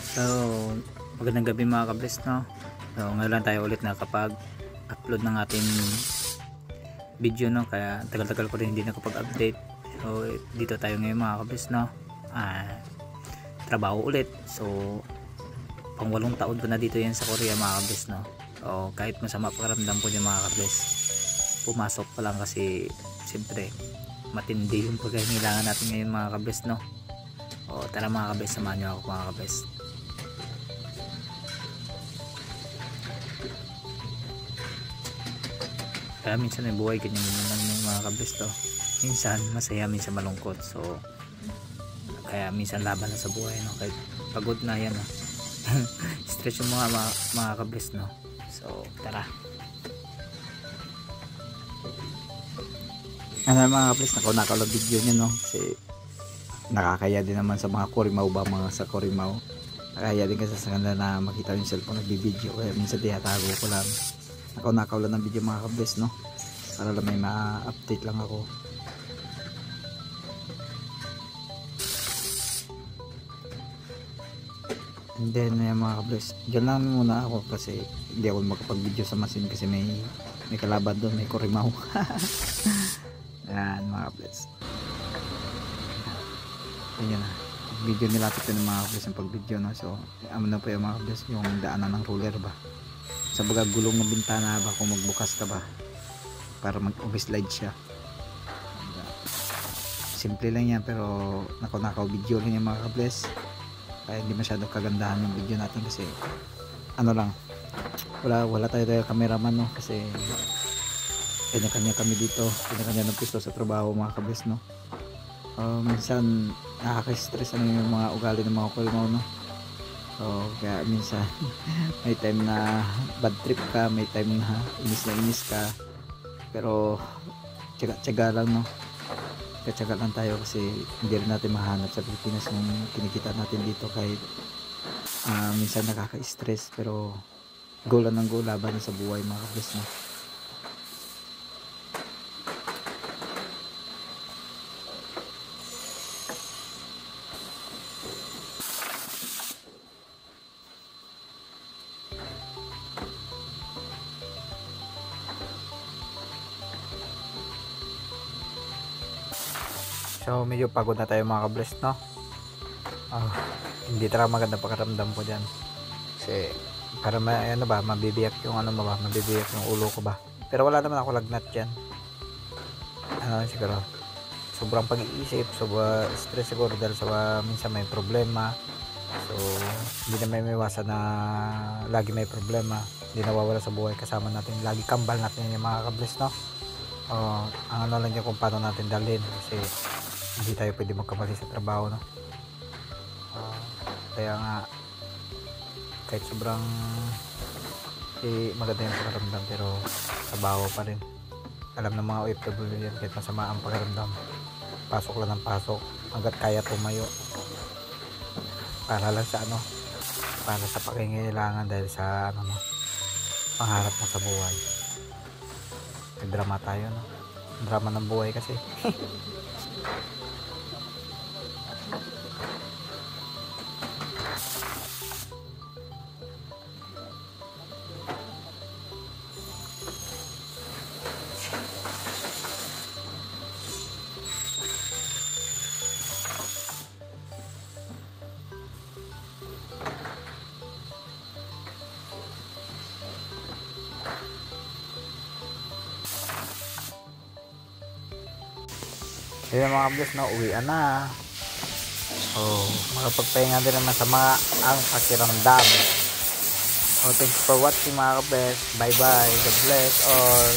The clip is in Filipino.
So, magandang gabi mga kabless, no? So, ngayon lang tayo ulit nakapag-upload ng ating video, no? Kaya tagal-tagal ko rin hindi nakapag-update. So, dito tayo ngayon mga kabless, no? Trabaho ulit. So, pang 8 taon ko na dito yan sa Korea mga kabless, no? So, kahit masama pakiramdam ko yung mga kabless, pumasok pa lang kasi siyempre matindi yung pagkailangan natin ngayon mga kabless, no? O, tara mga kabless, samahan nyo ako mga kabless. Kaya minsan may buhay ganyan naman yung mga kabless to. Minsan masaya, minsan malungkot. So kaya minsan laban na sa buhay, no? Kahit pagod na yan, no? Stress yung mga kabless, no? So tara. Ano mga kabless, nakaw video nyo, no? Kasi nakakaya din naman sa mga Korimaw ba, mga sa Korimaw. Nakakaya din kasi sa kanila na makita yung cellphone nagbibideo. Kaya minsan tinatago ko lang. Nakaw lang ng video mga kabless, no? Para lang may ma-update lang ako. And then mga kabless, dyan lang muna ako kasi hindi ako makapag-video sa machine kasi may kalaban doon, may Korimaw. Ayan mga kabless. Ayan na, video nilapit ko ng mga kabless yung pag-video, no? So ano po yung mga kabless, yung daanan ng ruler ba, sa baga gulong ng bintana ba, kung magbukas ka ba para mag-slide siya. Simple lang yan pero nakaw video rin yung mga kabless, kaya hindi masyadong kagandahan yung video natin kasi ano lang, wala tayo cameraman, no? Kasi kanya-kanya kami dito, kanya-kanya ng pisto sa trabaho mga kabless, no? Minsan nakaka-stress yung mga ugali ng mga Korimaw, no? So kaya minsan may time na bad trip ka, may time na inis ka, pero tiyaga lang, no? Tiyaga lang tayo kasi hindi rin natin mahanap sa Pilipinas yung kinikita natin dito. Kahit minsan nakaka-stress pero go lang ng go, laban sa buhay mga kabless, no? So medyo pagod na tayo mga kabless, no? Hindi talaga maganda pakiramdam ko dyan kasi para mabibiyak yung mabibiyak yung ulo ko ba, pero wala naman ako lagnat dyan. Siguro sobrang pag-iisip, sobrang stress siguro dahil sa minsan may problema. So hindi na may iwasan na lagi may problema, hindi nawawala sa buhay. Kasama natin lagi, kambal natin yung mga kabless, no? Ang lang dyan kung paano natin dalhin kasi hindi tayo pwede magkamali sa trabaho, no? Kaya nga kahit sobrang maganda yung pakiramdam pero trabaho pa rin. Alam ng mga OFW yan, kahit masama ang pakiramdam, pasok lang ng pasok hanggat kaya tumayo para lang sa para sa pangangailangan dahil sa pangarap mo sa buhay. May drama tayo, no? Drama ng buhay kasi. Ayun mga kabless, no? Uwian na. Makapagpahinga din naman sa mga ang pakiramdam. Thanks for watching mga kabless. Bye bye. God bless all.